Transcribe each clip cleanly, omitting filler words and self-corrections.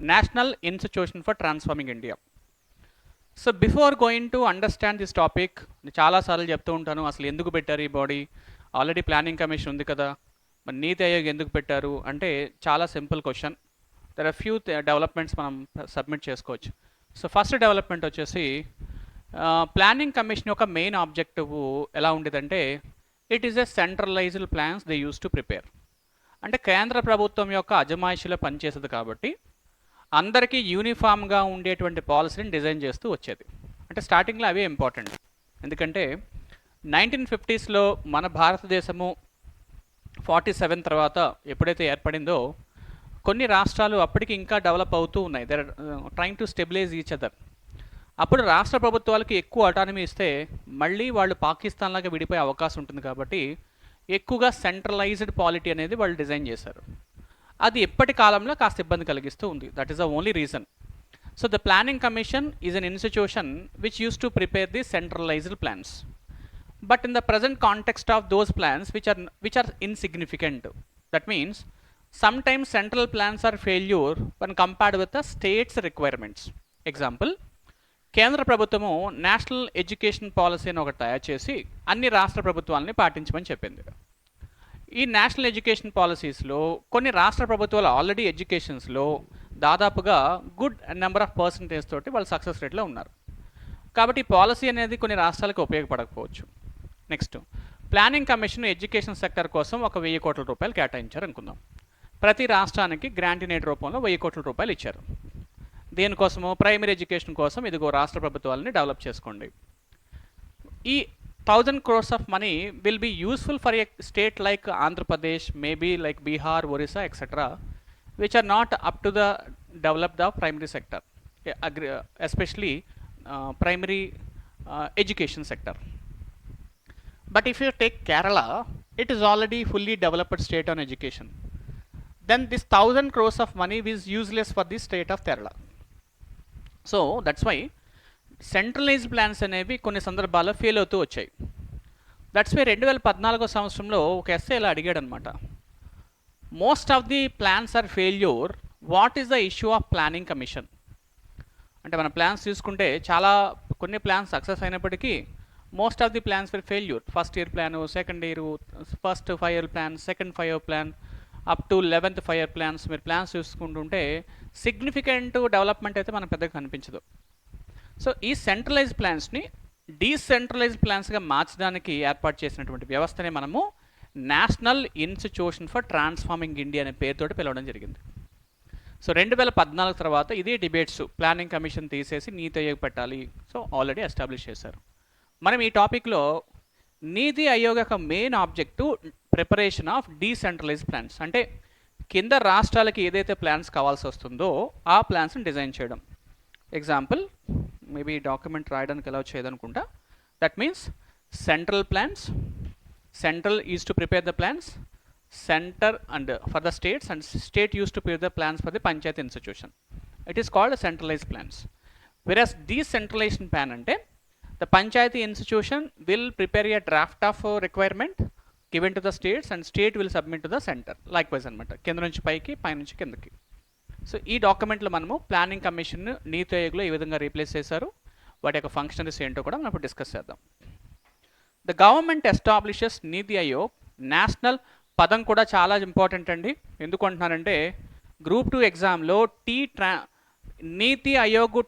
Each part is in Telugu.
National Institution for Transforming India. So before going to understand this topic, నేను చాలాసార్లు చెప్తూ ఉంటాను అసలు ఎందుకు పెట్టారు ఈ బాడీ, ఆల్రెడీ ప్లానింగ్ కమిషన్ ఉంది కదా, మరి నీతి ఆయోగ్ ఎందుకు పెట్టారు అంటే చాలా simple question. There are few developments మనం సబ్మిట్ చేసుకోవచ్చు. సో ఫస్ట్ డెవలప్మెంట్ వచ్చేసి ప్లానింగ్ కమిషన్ యొక్క మెయిన్ ఆబ్జెక్టివ్ ఎలా ఉండేదంటే it is a centralised plans they use to prepare. అంటే కేంద్ర ప్రభుత్వం యొక్క అజమాయిషిలో పనిచేసేది కాబట్టి అందరికీ యూనిఫామ్గా ఉండేటువంటి పాలసీని డిజైన్ చేస్తూ వచ్చేది. అంటే స్టార్టింగ్లో అవే ఇంపార్టెంట్, ఎందుకంటే 1950s మన భారతదేశము 47 తర్వాత ఎప్పుడైతే ఏర్పడిందో కొన్ని రాష్ట్రాలు అప్పటికి ఇంకా డెవలప్ అవుతూ ఉన్నాయి. They are trying to stabilise each other. అప్పుడు రాష్ట్ర ప్రభుత్వాలకు ఎక్కువ అటానమీ ఇస్తే మళ్ళీ వాళ్ళు పాకిస్తాన్ లాగా విడిపోయే అవకాశం ఉంటుంది కాబట్టి ఎక్కువగా సెంట్రలైజ్డ్ పాలిటీ అనేది వాళ్ళు డిజైన్ చేశారు. అది ఎప్పటి కాలంలో కాస్త ఇబ్బంది కలిగిస్తూ ఉంది. That is the only reason. So the planning commission is an institution which use to prepare the centralised plans. But in the present context of those plans which are insignificant. That means sometimes central plans are failure when compared with the state's requirements. Example, కేంద్ర ప్రభుత్వము నేషనల్ ఎడ్యుకేషన్ పాలసీ అని ఒకటి తయారు చేసి అన్ని రాష్ట్ర ప్రభుత్వాలని పాటించమని చెప్పింది. ఈ నేషనల్ ఎడ్యుకేషన్ పాలసీస్లో కొన్ని రాష్ట్ర ప్రభుత్వాలు ఆల్రెడీ ఎడ్యుకేషన్స్లో దాదాపుగా గుడ్ నెంబర్ ఆఫ్ పర్సంటేజ్ తోటి వాళ్ళు సక్సెస్ రేట్లో ఉన్నారు. కాబట్టి ఈ పాలసీ అనేది కొన్ని రాష్ట్రాలకు ఉపయోగపడకపోవచ్చు. Next, planning commission education sector కోసం ఒక 1000 కోట్ల రూపాయలు కేటాయించారు అనుకుందాం. ప్రతి రాష్ట్రానికి గ్రాంటినేట్ రూపంలో 1000 కోట్ల రూపాయలు ఇచ్చారు. దేనికోసము? ప్రైమరీ ఎడ్యుకేషన్ కోసం ఇదిగో రాష్ట్ర ప్రభుత్వాలని డెవలప్ చేసుకోండి. ఈ 1000 crores of money will be useful for a state like Andhra Pradesh, maybe like Bihar, Orissa, etc., which are not up to the developed of primary sector, especially primary education sector. But if you take Kerala, it is already fully developed state on education. Then this 1000 crores of money is useless for the state of Kerala. So that's why centralised plans అనేవి కొన్ని సందర్భాల్లో ఫెయిల్ అవుతూ వచ్చాయి. దట్స్ వై 2014 సంవత్సరంలో ఒక ఎస్ఏ ఇలా అడిగాడు అనమాట. Most of the plans are failure, what is the issue of planning commission? అంటే మన ప్లాన్స్ చూసుకుంటే చాలా కొన్ని ప్లాన్స్ సక్సెస్ అయినప్పటికీ most of the plans for failure. First year plan, second year, first 5 year plan, second 5 year plan, up to 11th 5 year ప్లాన్స్. మీరు ప్లాన్స్ చూసుకుంటుంటే సిగ్నిఫికెంట్ డెవలప్మెంట్ అయితే మనకు పెద్దగా కనిపించదు. సో ఈ సెంట్రలైజ్ ప్లాన్స్ని డీసెంట్రలైజ్డ్ ప్లాన్స్గా మార్చడానికి ఏర్పాటు చేసినటువంటి వ్యవస్థనే మనము national institution for transforming India అనే పేరుతోటి పిలవడం జరిగింది. సో 2014 తర్వాత ఇదే డిబేట్స్, ప్లానింగ్ కమిషన్ తీసేసి నీతి ఆయోగ్ పెట్టాలి. సో ఆల్రెడీ ఎస్టాబ్లిష్ చేశారు. మనం ఈ టాపిక్లో నీతి ఆయోగ్ యొక్క main objective preparation of decentralised plans, అంటే కింద రాష్ట్రాలకి ఏదైతే ప్లాన్స్ కావాల్సి వస్తుందో ఆ ప్లాన్స్ని డిజైన్ చేయడం. ఎగ్జాంపుల్, మేబీ డాక్యుమెంట్ రాయడానికి ఎలా చేయదనుకుంటా. That means central plans, central use to prepare the plans, centre and for the states, and state use to prepare the plans for the panchayat institution. It is called centralised plans. Versus decentralised plan అంటే the panchayati institution will prepare a draft of requirement given to the states and state will submit to the centre. Like wise అనమాట, కింద నుంచి పైకి, పై నుంచి కిందకి. సో ఈ డాక్యుమెంట్లో మనము ప్లానింగ్ కమిషన్ నీతి ఆయోగ్లో ఏ విధంగా రీప్లేస్ చేశారు, వాటి యొక్క ఫంక్షనరీస్ ఏంటో కూడా మనం ఇప్పుడు డిస్కస్ చేద్దాం. The government establishes NITI Aayog. National పదం కూడా చాలా ఇంపార్టెంట్ అండి. ఎందుకు అంటున్నారంటే గ్రూప్ 2 ఎగ్జామ్లో నీతి Aayog,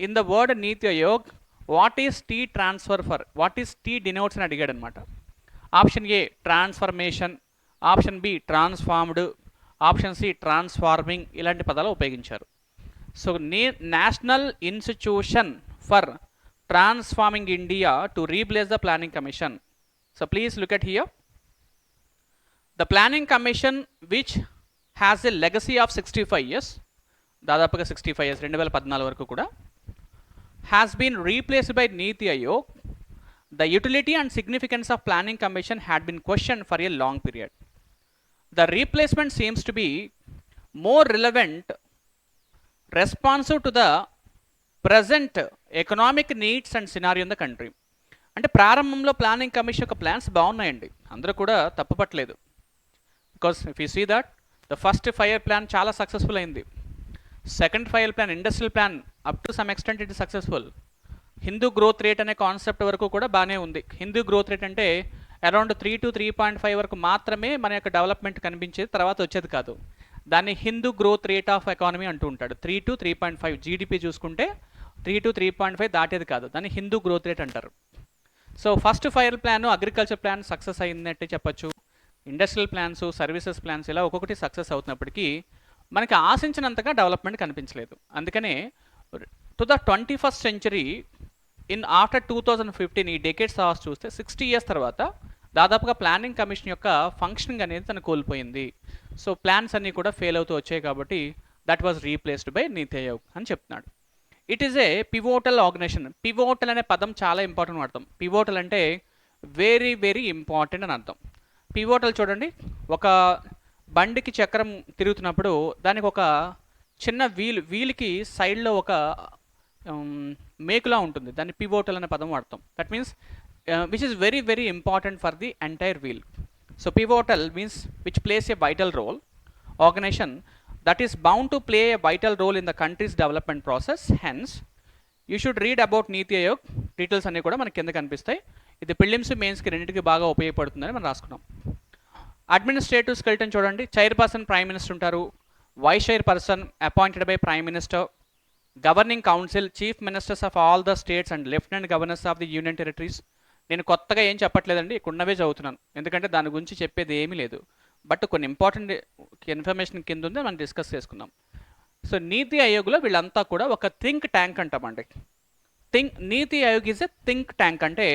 in the word NITI Aayog, what is T transfer for, what is T denotes అని అడిగాడు అనమాట. Option A transformation, option B transformed, option C transforming, ఇలాంటి పదాలు ఉపయోగించారు. So national institution for transforming India to replace the planning commission. So please look at here. The planning commission which has a legacy of 65 years, దాదాపుగా 65 years, 2014 వరకు కూడా, has been replaced by NITI Aayog. The utility and significance of planning commission had been questioned for a long period. The replacement seems to be more relevant, responsive to the present economic needs and scenario in the country. అంటే ప్రారంభంలో ప్లానింగ్ కమిషన్ యొక్క ప్లాన్స్ బాగున్నాయండి, అందరూ కూడా తప్పుపట్టలేదు. Because if you see that the first 5 year plan చాలా సక్సెస్ఫుల్ అయింది. Second 5 year plan industrial plan up to some extent it is successful. Hindu growth rate అనే కాన్సెప్ట్ వరకు కూడా బాగానే ఉంది. హిందూ గ్రోత్ రేట్ అంటే అరౌండ్ 3 to 3.5 వరకు మాత్రమే మన యొక్క డెవలప్మెంట్ కనిపించేది, తర్వాత వచ్చేది కాదు. దాన్ని Hindu growth rate of economy అంటూ ఉంటాడు. 3 to 3.5 జీడిపి చూసుకుంటే 3 to 3.5 దాటేది కాదు, దాన్ని హిందూ గ్రోత్ రేట్ అంటారు. So first 5 year plan agriculture plan success అయిందంటే చెప్పొచ్చు. ఇండస్ట్రియల్ ప్లాన్స్, సర్వీసెస్ ప్లాన్స్ ఇలా ఒక్కొక్కటి సక్సెస్ అవుతున్నప్పటికీ మనకి ఆశించినంతగా డెవలప్మెంట్ కనిపించలేదు. అందుకనే to the 21st century in after 2015 ఈ డెకేడ్స్ చూస్తే 60 years తర్వాత దాదాపుగా ప్లానింగ్ కమిషన్ యొక్క ఫంక్షనింగ్ అనేది తను కోల్పోయింది. సో ప్లాన్స్ అన్నీ కూడా ఫెయిల్ అవుతూ వచ్చాయి కాబట్టి దట్ వాజ్ రీప్లేస్డ్ బై నీతి ఆయోగ్ అని చెప్తున్నాడు. It is a pivotal organisation. Pivotal అనే పదం చాలా ఇంపార్టెంట్ అర్థం. పివోటల్ అంటే వెరీ వెరీ ఇంపార్టెంట్ అని అర్థం. పివోటల్ చూడండి, ఒక బండికి చక్రం తిరుగుతున్నప్పుడు దానికి ఒక చిన్న వీల్కి సైడ్లో ఒక మేకులా ఉంటుంది, దాన్ని పివోటల్ అనే పదం వాడతాం. That means which is very very important for the entire wheel. So pivotal means which plays a vital role. Organisation that is bound to play a vital role in the country's development process. Hence, you should read about NITI Aayog. Details అన్నీ కూడా మనకి కింద కనిపిస్తాయి. ఇది ప్రిలిమ్స్ మెయిన్స్కి రెండింటికి బాగా ఉపయోగపడుతుందని మనం రాసుకున్నాం. అడ్మినిస్ట్రేటివ్ స్కెల్టన్ చూడండి, చైర్పర్సన్ ప్రైమ్ మినిస్టర్ ఉంటారు, vice chairperson appointed by prime minister, governing council, chief ministers of all the states and lieutenant governors of the union territories. నేను కొత్తగా ఏం చెప్పట్లేదండి, ఇక్కడ ఉన్నవే చదువుతున్నాను, ఎందుకంటే దాని గురించి చెప్పేది ఏమీ లేదు. బట్ కొన్ని ఇంపార్టెంట్ ఇన్ఫర్మేషన్ కింద ఉంది, మనం డిస్కస్ చేసుకుందాం. సో నీతి ఆయోగ్లో వీళ్ళంతా కూడా ఒక థింక్ ట్యాంక్ అంటామండి. నీతి Aayog is a think tank, అంటే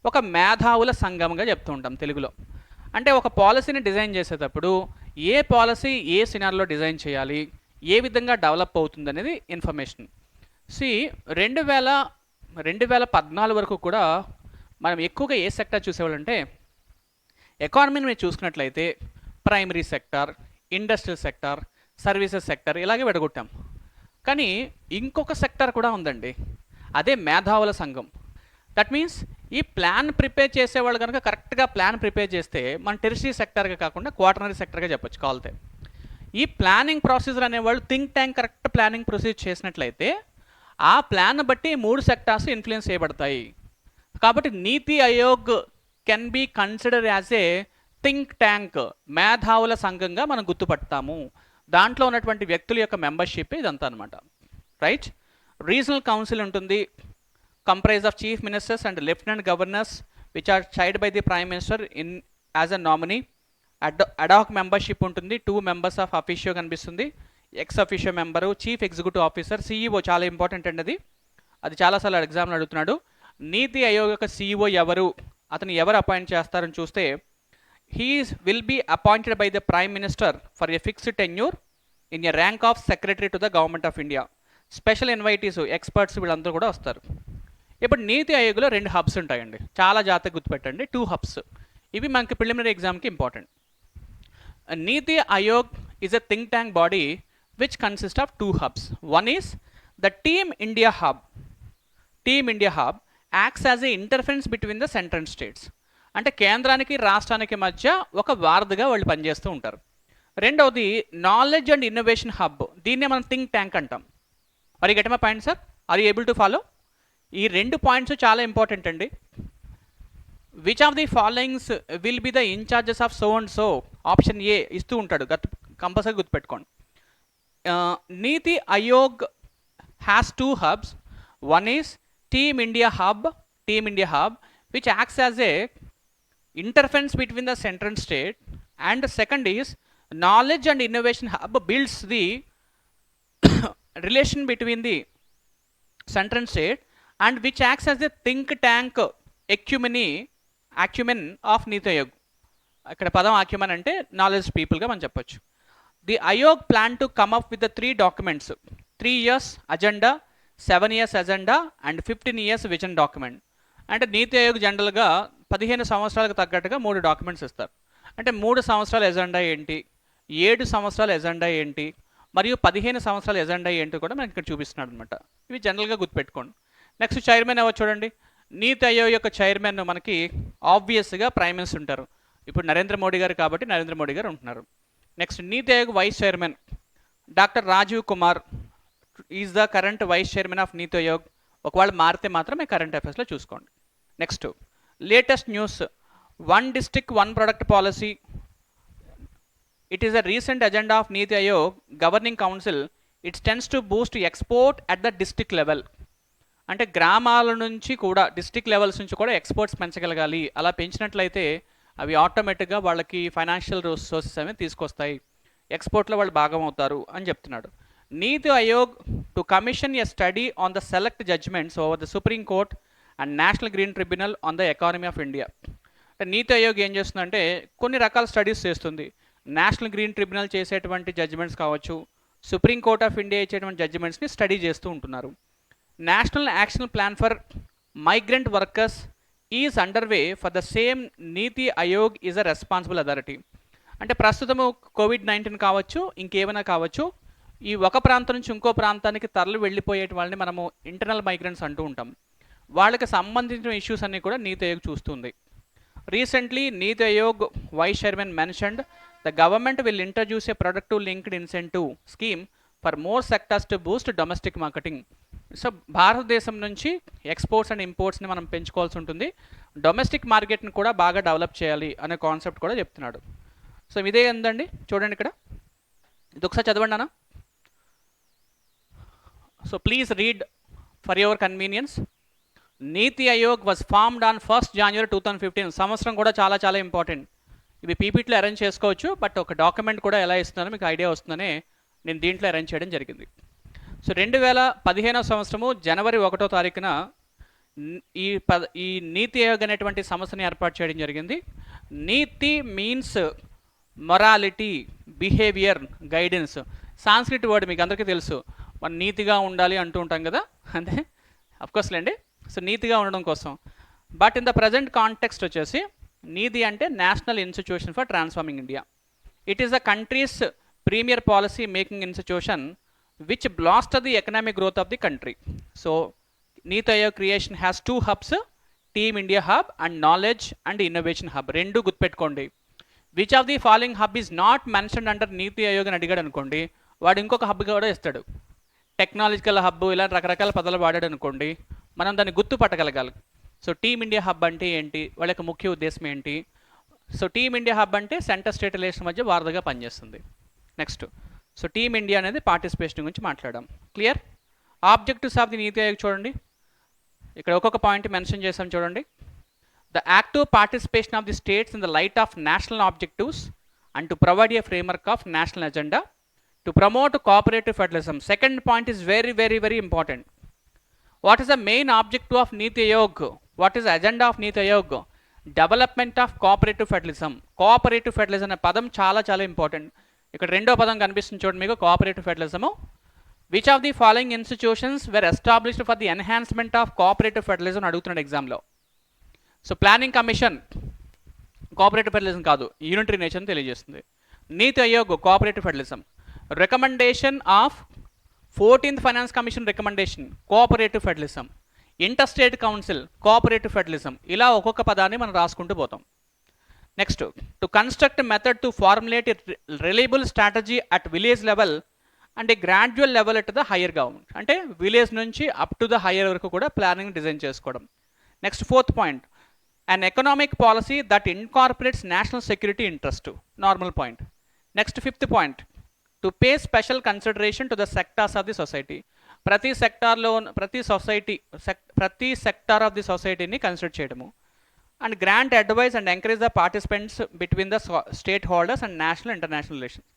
ఒక మేధావుల సంఘంగా చెప్తూ ఉంటాం తెలుగులో. అంటే ఒక పాలసీని డిజైన్ చేసేటప్పుడు ఏ పాలసీ ఏ సినారియోలో డిజైన్ చేయాలి, ఏ విధంగా డెవలప్ అవుతుంది అనేది ఇన్ఫర్మేషన్. 2014 వరకు కూడా మనం ఎక్కువగా ఏ సెక్టర్ చూసేవాళ్ళంటే, ఎకానమీని మీరు చూసుకున్నట్లయితే primary sector, industrial sector, services sector ఇలాగే విడగొట్టాం. కానీ ఇంకొక సెక్టార్ కూడా ఉందండి, అదే మేధావుల సంఘం. దట్ మీన్స్ ఈ ప్లాన్ ప్రిపేర్ చేసేవాళ్ళు కనుక కరెక్ట్గా ప్లాన్ ప్రిపేర్ చేస్తే మన టెరిటరీ సెక్టార్గా కాకుండా క్వార్టనరీ సెక్టర్గా చెప్పొచ్చు కావాలితే. ఈ ప్లానింగ్ ప్రొసీజర్ అనేవాళ్ళు think tank correct planning procedure చేసినట్లయితే ఆ ప్లాన్ బట్టి 3 సెక్టార్స్ ఇన్ఫ్లుయెన్స్ చేయబడతాయి. కాబట్టి NITI Aayog can be consider as a think tank, మేధావుల సంఘంగా మనం గుర్తుపడతాము. దాంట్లో ఉన్నటువంటి వ్యక్తుల యొక్క మెంబర్షిప్ ఇదంతా అనమాట, రైట్. రీజనల్ కౌన్సిల్ ఉంటుంది, comprise of chief ministers and lieutenant governors which are chaired by the prime minister in as a nominee. Ad hoc membership ఉంటుంది, 2 members ఆఫ్ అఫీషియో కనిపిస్తుంది, ex officio member, chief executive officer, CEO చాలా ఇంపార్టెంట్ అండి, అది చాలాసార్లు ఎగ్జామ్లో అడుగుతున్నాడు. నీతి ఆయోగ్ యొక్క సిఈఓ ఎవరు, అతను ఎవరు అపాయింట్ చేస్తారని చూస్తే he will be appointed by the Prime Minister for a fixed tenure in a rank of Secretary to the Government of India. Special invitees, experts వీళ్ళందరూ కూడా వస్తారు. ఇప్పుడు నీతి ఆయోగ్లో 2 హబ్స్ ఉంటాయండి, చాలా జాగ్రత్తగా గుర్తుపెట్టండి, 2 హబ్స్. ఇవి మనకి ప్రిలిమినరీ ఎగ్జామ్కి important. NITI Aayog is a think tank body which consist of 2 hubs. One is the team India hub. Team India hub acts as a interference between the centre and states. అంటే కేంద్రానికి రాష్ట్రానికి మధ్య ఒక వారధిగా వాళ్ళు పనిచేస్తూ ఉంటారు. రెండవది నాలెడ్జ్ అండ్ ఇన్నోవేషన్ హబ్, దీన్నే మనం థింక్ ట్యాంక్ అంటాం. మరి get my point sir, are you able to follow? ఈ 2 పాయింట్స్ చాలా ఇంపార్టెంట్ అండి. Which of the followings will be the incharges of so and so, option A ఇస్తూ ఉంటాడు, కంపల్సరీ గుర్తుపెట్టుకోండి. NITI Aayog has 2 hubs. One is team India hub which acts as a interference between the center and state, and the second is knowledge and innovation hub builds the relation between the center and state and which acts as a think tank acumen of నీతి ఆయోగ్. ఇక్కడ పదం acumen అంటే నాలెడ్జ్ పీపుల్గా మనం చెప్పొచ్చు. The Aayog plan to come up with the 3 documents, 3 years agenda, 7 years agenda and 15 years vision document. అంటే నీతి ఆయోగ్ జనరల్గా 15 సంవత్సరాలకు తగ్గట్టుగా 3 డాక్యుమెంట్స్ ఇస్తారు. అంటే 3 సంవత్సరాల ఎజెండా ఏంటి, 7 సంవత్సరాల ఎజెండా ఏంటి, మరియు 15 సంవత్సరాల ఎజెండా ఏంటి కూడా మనకి ఇక్కడ చూపిస్తున్నాడు అనమాట. ఇవి జనరల్గా గుర్తుపెట్టుకోండి. నెక్స్ట్ చైర్మన్ ఎవరు చూడండి. నీతి ఆయోగ్ యొక్క చైర్మన్ మనకి ఆబ్వియస్గా ప్రైమ్ మినిస్టర్ ఉంటారు. ఇప్పుడు నరేంద్ర మోడీ గారు కాబట్టి నరేంద్ర మోడీ గారు ఉంటున్నారు. Next NITI Aayog vice chairman doctor Rajiv Kumar, is the current vice chairman of NITI Aayog. ఒకవేళ మారితే మాత్రమే కరెంట్ అఫైర్స్లో చూసుకోండి. Next latest news, one district one product policy. It is a recent agenda of NITI Aayog governing council. It's tends to boost export at the district level. అంటే గ్రామాల నుంచి కూడా డిస్ట్రిక్ట్ లెవెల్స్ నుంచి కూడా ఎక్స్పోర్ట్స్ పెంచగలగాలి. అలా పెంచినట్లయితే అవి ఆటోమేటిక్గా వాళ్ళకి ఫైనాన్షియల్ సోర్సెస్ అనేవి తీసుకొస్తాయి, ఎక్స్పోర్ట్లో వాళ్ళు భాగం అవుతారు అని చెప్తున్నాడు. NITI Aayog to commission a study on the select judgments over the Supreme Court and National Green Tribunal on the economy of India. అంటే నీతి ఆయోగ్ ఏం చేస్తుందంటే కొన్ని రకాల స్టడీస్ చేస్తుంది. నేషనల్ గ్రీన్ ట్రిబ్యునల్ చేసేటువంటి జడ్జ్మెంట్స్ కావచ్చు, సుప్రీం కోర్ట్ ఆఫ్ ఇండియా ఇచ్చేటువంటి జడ్జ్మెంట్స్ని స్టడీ చేస్తూ ఉంటున్నారు. National action plan for migrant workers is under way for the same. NITI Aayog is a responsible authority. అంటే ప్రస్తుతము కోవిడ్-19 కావచ్చు, ఇంకేమైనా కావచ్చు, ఈ ఒక ప్రాంతం నుంచి ఇంకో ప్రాంతానికి తరలి వెళ్ళిపోయే వాళ్ళని మనము ఇంటర్నల్ మైగ్రెంట్స్ అంటూ ఉంటాం. వాళ్ళకి సంబంధించిన ఇష్యూస్ అన్నీ కూడా నీతి ఆయోగ్ చూస్తుంది. Recently NITI Aayog vice chairman mentioned the government will introduce a productive linked incentive scheme for more sectors to boost domestic marketing. So భారతదేశం నుంచి ఎక్స్పోర్ట్స్ అండ్ ఇంపోర్ట్స్ని మనం పెంచుకోవాల్సి ఉంటుంది, డొమెస్టిక్ మార్కెట్ని కూడా బాగా డెవలప్ చేయాలి అనే కాన్సెప్ట్ కూడా చెప్తున్నాడు. సో ఇదే ఉందండి, చూడండి ఇక్కడ, ఇది ఒకసారి చదవండి అన్న. So please read for your convenience. NITI Aayog was formed on 1st January 2015. సంవత్సరం కూడా చాలా చాలా ఇంపార్టెంట్. ఇవి పీపీటీలో అరేంజ్ చేసుకోవచ్చు, బట్ ఒక డాక్యుమెంట్ కూడా ఎలా ఇస్తున్నారో మీకు ఐడియా వస్తుందనే నేను దీంట్లో అరేంజ్ చేయడం జరిగింది. సో 2015వ సంవత్సరము జనవరి 1వ తారీఖున ఈ నీతి ఆయోగ్ అనేటువంటి సంస్థని ఏర్పాటు చేయడం జరిగింది. నీతి means morality, behaviour, guidance. Sanskrit word మీకు అందరికీ తెలుసు, మనం నీతిగా ఉండాలి అంటూ ఉంటాం కదా, అంటే అఫ్కోర్స్లేండి. సో నీతిగా ఉండడం కోసం. But in the present context వచ్చేసి నీతి అంటే National institution for transforming India. It is the country's premier policy making institution which bolster the economic growth of the country. So NITI Aayog creation has 2 hubs, team India hub and knowledge and innovation hub. రెండు గుర్తుపెట్టుకోండి. Which of the following hub is not mentioned under NITI Aayog అని అడిగాడు అనుకోండి, వాడు ఇంకొక హబ్ కూడా ఇస్తాడు. టెక్నాలజికల్ హబ్, ఇలా రకరకాల పదాలు వాడాడు అనుకోండి, మనం దాన్ని గుర్తుపట్టగలగాలి. సో టీమ్ ఇండియా హబ్ అంటే ఏంటి, వాళ్ళ యొక్క ముఖ్య ఉద్దేశం ఏంటి. సో టీమ్ ఇండియా హబ్ అంటే సెంటర్ స్టేట్ రిలేషన్ మధ్య వారధిగా పనిచేస్తుంది. నెక్స్ట్, సో టీమ్ ఇండియా అనేది పార్టిసిపేషన్ గురించి మాట్లాడాం. క్లియర్? ఆబ్జెక్టివ్స్ ఆఫ్ ది నీతి ఆయోగ్ చూడండి, ఇక్కడ ఒక్కొక్క పాయింట్ మెన్షన్ చేసాం చూడండి. The active participation of the states in the light of national objectives and to provide a framework of national agenda to promote cooperative federalism. Second point is very very very important. What is the main objective of NITI Aayog? What is agenda of NITI Aayog? Development of cooperative federalism. Cooperative federalism అనే పదం చాలా చాలా ఇంపార్టెంట్. ఇక్కడ రెండో పదం కనిపిస్తుంది చూడండి మీకు, cooperative federalism. Which of the following institutions were established for the enhancement of cooperative federalism అడుగుతున్నాడు ఎగ్జామ్లో. So planning commission cooperative federalism కాదు, యూనిటరీ నేషన్ తెలియజేస్తుంది. NITI Aayog cooperative federalism. Recommendation of 14th finance commission recommendation cooperative federalism. Inter state council cooperative federalism. ఇలా ఒక్కొక్క పదాన్ని మనం రాసుకుంటూ పోతాం. Next, to construct method to formulate reliable strategy at village level and a gradual level at the higher government. అంటే విలేజ్ నుంచి అప్ టు ద హయ్యర్ వరకు కూడా ప్లానింగ్ డిజైన్ చేసుకోవడం. Next 4th point, an economic policy that incorporates national security interest. Normal point. Next 5th point, to pay special consideration to the sectors of the society. ప్రతి సెక్టార్లో ప్రతి సెక్టార్ ఆఫ్ ది సొసైటీని కన్సిడర్ చేయడము. And grant advice and encourage the participants between the state holders and national international relations.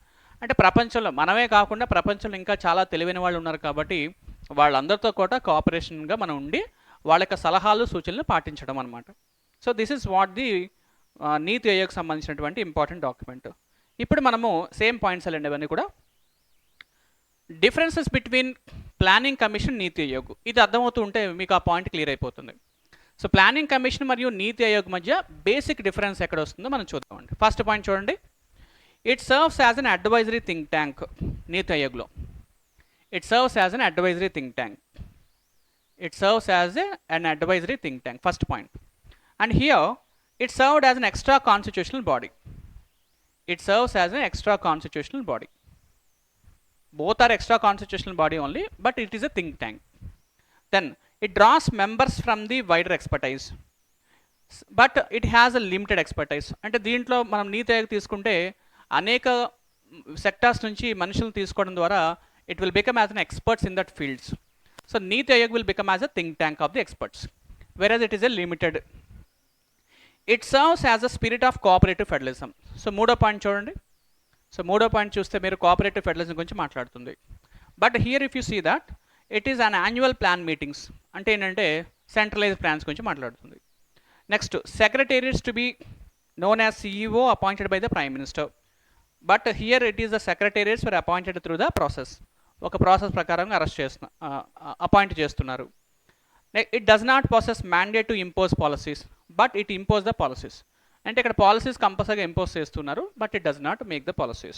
అంటే ప్రపంచంలో మనమే కాకుండా ప్రపంచంలో ఇంకా చాలా తెలివైన వాళ్ళు ఉన్నారు కాబట్టి వాళ్ళందరితో కూడా కోఆపరేషన్గా మనం ఉండి వాళ్ళ యొక్క సలహాలు సూచనలు పాటించడం అనమాట. So this is what the నీతి ఆయోగ్ సంబంధించినటువంటి ఇంపార్టెంట్ డాక్యుమెంట్. ఇప్పుడు మనము సేమ్ పాయింట్స్ అండి అవన్నీ కూడా. డిఫరెన్సెస్ బిట్వీన్ ప్లానింగ్ కమిషన్, నీతి ఆయోగ్. ఇది అర్థమవుతూ ఉంటే మీకు ఆ పాయింట్ క్లియర్ అయిపోతుంది. సో ప్లానింగ్ కమిషన్ మరియు నీతి ఆయోగ్ మధ్య బేసిక్ డిఫరెన్స్ ఎక్కడ వస్తుందో మనం చూద్దామండి. ఫస్ట్ పాయింట్ చూడండి, it serves as an advisory think tank. NITI ఆయోగ్లో it serves as an advisory think tank. It serves as an advisory think tank. First point. And here it served as an extra constitutional body. It serves as an extra constitutional body. Both are extra constitutional body only, but it is a think tank. Then it draws members from the wider expertise, but it has a limited expertise. అంటే దీంట్లో మనం నీతి ఆయోగ్ తీసుకుంటే అనేక సెక్టార్స్ నుంచి మనుషులు తీసుకోవడం ద్వారా it will become as an experts in that fields. So NITI Aayog will become as a think tank of the experts, whereas it is a limited. It serves as a spirit of cooperative federalism. So మూడో పాయింట్ చూడండి. సో మూడో పాయింట్ చూస్తే మీరు కోఆపరేటివ్ ఫెడరలిజం గురించి మాట్లాడుతుంది. But here if you see that it is an annual plan meetings, అంటే ఏంటంటే సెంట్రలైజ్ ప్లాన్స్ గురించి మాట్లాడుతుంది. Next secretariats to be known as CEO appointed by the prime minister, but here it is the secretariats were appointed through the process. ఒక ప్రాసెస్ ప్రకారంగా అపాయింట్ చేస్తున్నారు. It does not possess mandate to impose policies, but it impose the policies. అంటే ఇక్కడ పాలసీస్ కంపల్సరీగా ఇంపోజ్ చేస్తున్నారు, but it does not make the policies.